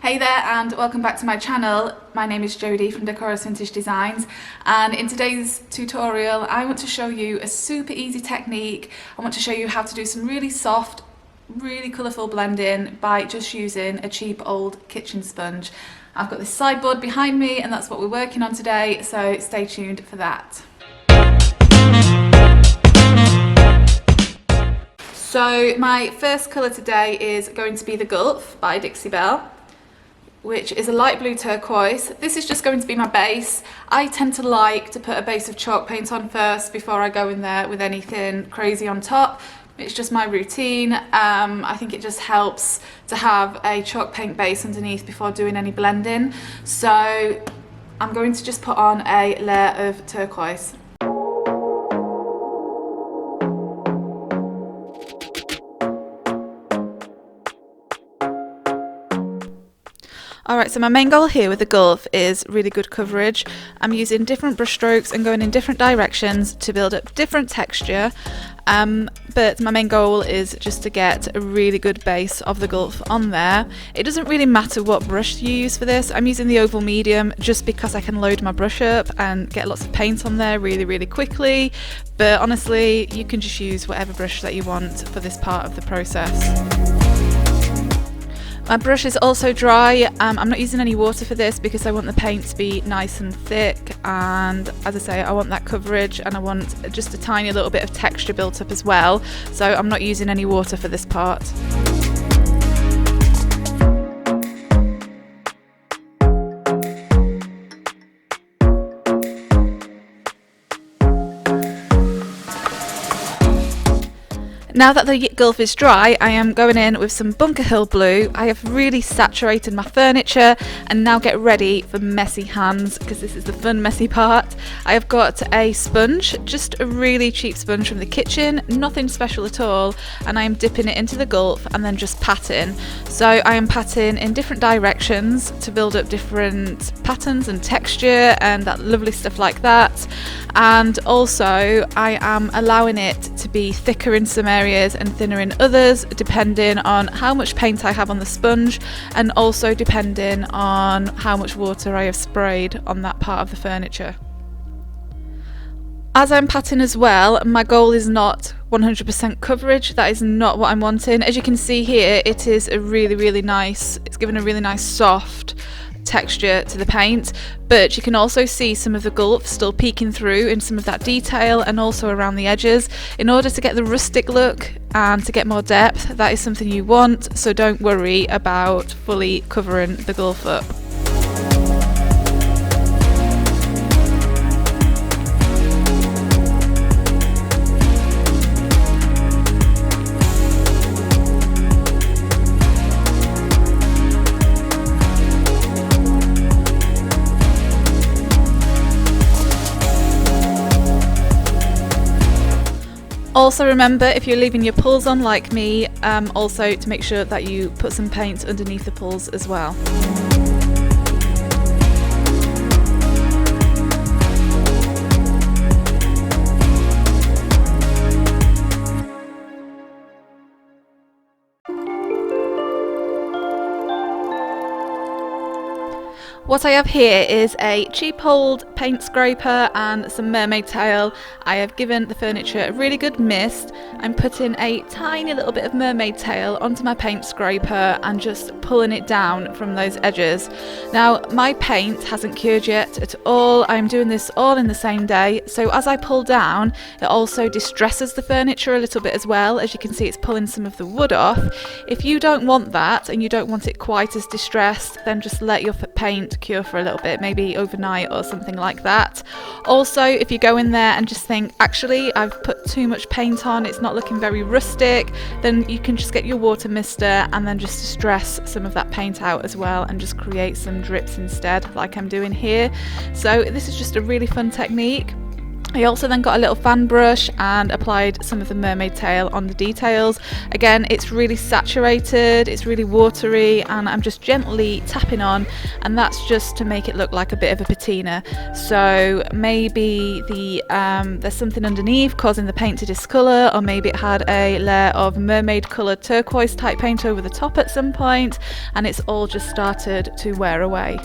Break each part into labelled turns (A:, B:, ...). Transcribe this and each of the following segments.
A: Hey there and welcome back to my channel. My name is Jodie from Decoris Vintage Designs, and in today's tutorial I want to show you a super easy technique. I want to show you how to do some really soft, really colourful blending by just using a cheap old kitchen sponge. I've got this sideboard behind me and that's what we're working on today, so stay tuned for that. So my first colour today is going to be the Gulf by Dixie Belle, which is a light blue turquoise. This is just going to be my base. I tend to like to put a base of chalk paint on first before I go in there with anything crazy on top. It's just my routine. I think it just helps to have a chalk paint base underneath before doing any blending. So I'm going to just put on a layer of turquoise. Alright, so my main goal here with the Gulf is really good coverage. I'm using different brush strokes and going in different directions to build up different texture, but my main goal is just to get a really good base of the Gulf on there. It doesn't really matter what brush you use for this. I'm using the oval medium just because I can load my brush up and get lots of paint on there really quickly, but honestly you can just use whatever brush that you want for this part of the process. My brush is also dry. I'm not using any water for this because I want the paint to be nice and thick, and as I say, I want that coverage and I want just a tiny little bit of texture built up as well, so I'm not using any water for this part. Now that the Gulf is dry, I am going in with some Bunkerhill Blue. I have really saturated my furniture and now get ready for messy hands, because this is the fun messy part. I have got a sponge, just a really cheap sponge from the kitchen, nothing special at all, and I am dipping it into the Gulf and then just patting. So I am patting in different directions to build up different patterns and texture and that lovely stuff like that. And also I am allowing it to be thicker in some areas and thinner in others, depending on how much paint I have on the sponge and also depending on how much water I have sprayed on that part of the furniture. As I'm patting as well, my goal is not 100% coverage. That is not what I'm wanting. As you can see here, it is a really nice, it's given a really nice soft texture to the paint, but you can also see some of the Gulf still peeking through in some of that detail and also around the edges. In order to get the rustic look and to get more depth, that is something you want, so don't worry about fully covering the Gulf up. Also remember, if you're leaving your pulls on like me, also to make sure that you put some paint underneath the pulls as well. What I have here is a cheap old paint scraper and some Mermaid Tail. I have given the furniture a really good mist. I'm putting a tiny little bit of Mermaid Tail onto my paint scraper and just pulling it down from those edges. Now my paint hasn't cured yet at all. I'm doing this all in the same day, so as I pull down it also distresses the furniture a little bit as well. As you can see, it's pulling some of the wood off. If you don't want that and you don't want it quite as distressed, then just let your paint cure for a little bit, maybe overnight or something like that. Also, if you go in there and just think, actually I've put too much paint on, it's not looking very rustic, then you can just get your water mister and then just distress some of that paint out as well and just create some drips instead, like I'm doing here. So this is just a really fun technique. I also then got a little fan brush and applied some of the Mermaid Tail on the details. Again, it's really saturated, it's really watery, and I'm just gently tapping on, and that's just to make it look like a bit of a patina. So maybe there's something underneath causing the paint to discolour, or maybe it had a layer of mermaid coloured turquoise type paint over the top at some point, and it's all just started to wear away.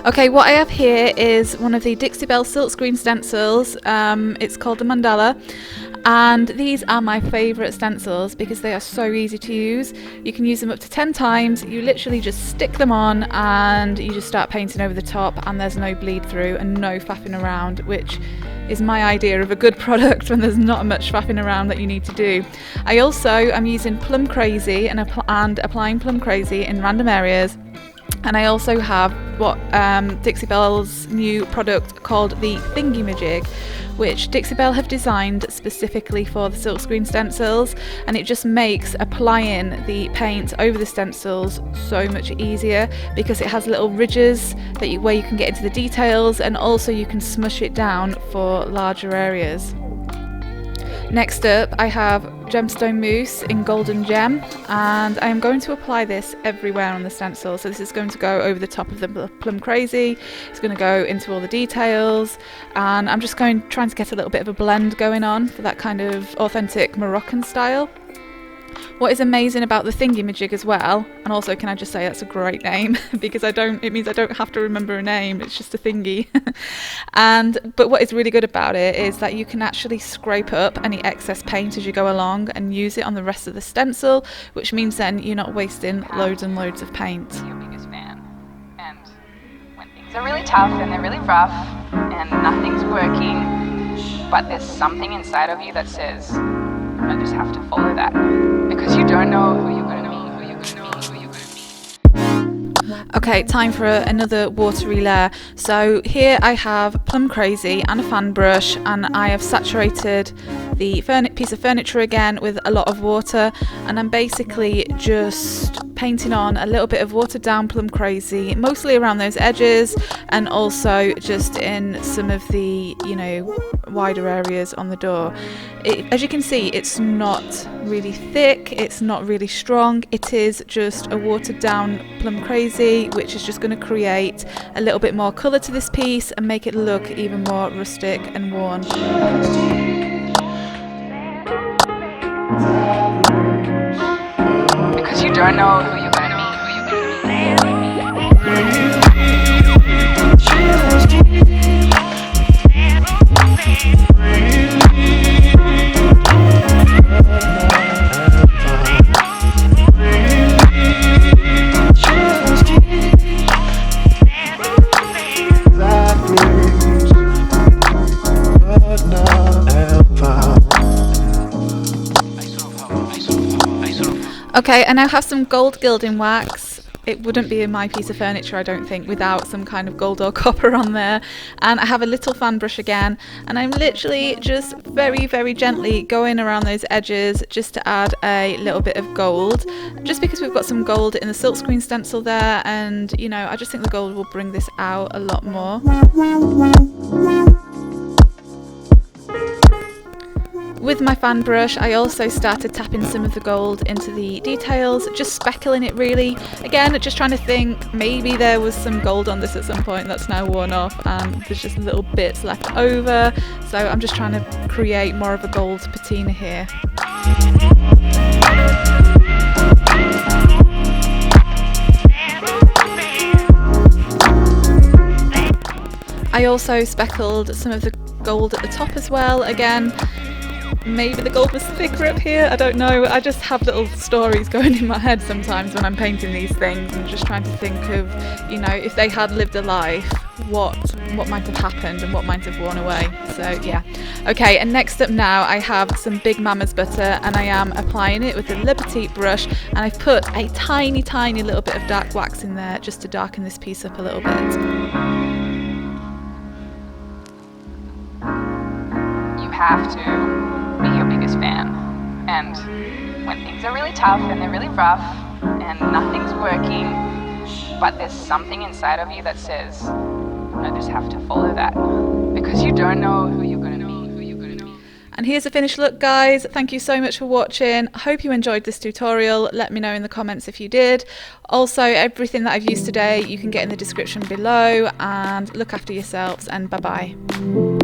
A: Okay, what I have here is one of the Dixie Belle Silkscreen stencils. It's called the Mandala, and these are my favourite stencils because they are so easy to use. You can use them up to 10 times. You literally just stick them on and you just start painting over the top, and there's no bleed through and no faffing around, which is my idea of a good product when there's not much faffing around that you need to do. I also am using Plum Crazy and applying Plum Crazy in random areas. And I also have what Dixie Belle's new product called the Thingy-Majig, which Dixie Belle have designed specifically for the silkscreen stencils, and it just makes applying the paint over the stencils so much easier because it has little ridges where you can get into the details, and also you can smush it down for larger areas. Next up, I have Gemstone Mousse in Golden Gem, and I am going to apply this everywhere on the stencil. So this is going to go over the top of the Plum Crazy, it's going to go into all the details, and I'm just trying to get a little bit of a blend going on for that kind of authentic Moroccan style. What is amazing about the Thingy-Majig as well, and also can I just say that's a great name because it means I don't have to remember a name, it's just a thingy. But what is really good about it is that you can actually scrape up any excess paint as you go along and use it on the rest of the stencil, which means then you're not wasting loads and loads of paint.
B: Your biggest fan, and when things are really tough and they're really rough and nothing's working, but there's something inside of you that says, I just have to follow that, because you don't know who you're going to be, who you're going to be, who you're going to be.
A: Okay, time for another watery layer. So here I have Plum Crazy and a fan brush, and I have saturated the piece of furniture again with a lot of water, and I'm basically just painting on a little bit of watered down Plum Crazy, mostly around those edges, and also just in some of the, wider areas on the door. As you can see, it's not really thick, it's not really strong, it is just a watered down Plum Crazy, which is just going to create a little bit more colour to this piece and make it look even more rustic and worn.
B: Because you don't know who you're going to be, who you're going to be.
A: Okay, I now have some gold gilding wax. It wouldn't be in my piece of furniture, I don't think, without some kind of gold or copper on there. And I have a little fan brush again, and I'm literally just very, very gently going around those edges just to add a little bit of gold, just because we've got some gold in the silkscreen stencil there, and I just think the gold will bring this out a lot more. With my fan brush, I also started tapping some of the gold into the details, just speckling it really. Again, just trying to think, maybe there was some gold on this at some point that's now worn off and there's just little bits left over. So I'm just trying to create more of a gold patina here. I also speckled some of the gold at the top as well. Again, maybe the gold was thicker up here, I don't know. I just have little stories going in my head sometimes when I'm painting these things and just trying to think of, if they had lived a life, what might have happened and what might have worn away. So yeah. Okay, and next up now I have some Big Mama's butter, and I am applying it with the Petite Brush, and I've put a tiny little bit of dark wax in there just to darken this piece up a little bit.
B: You have to be your biggest fan, and when things are really tough and they're really rough and nothing's working, but there's something inside of you that says, I just have to follow that, because you don't know who you're going to be.
A: And here's the finished look, guys. Thank you so much for watching. I hope you enjoyed this tutorial. Let me know in the comments if you did. Also, everything that I've used today you can get in the description below, and look after yourselves, and bye bye.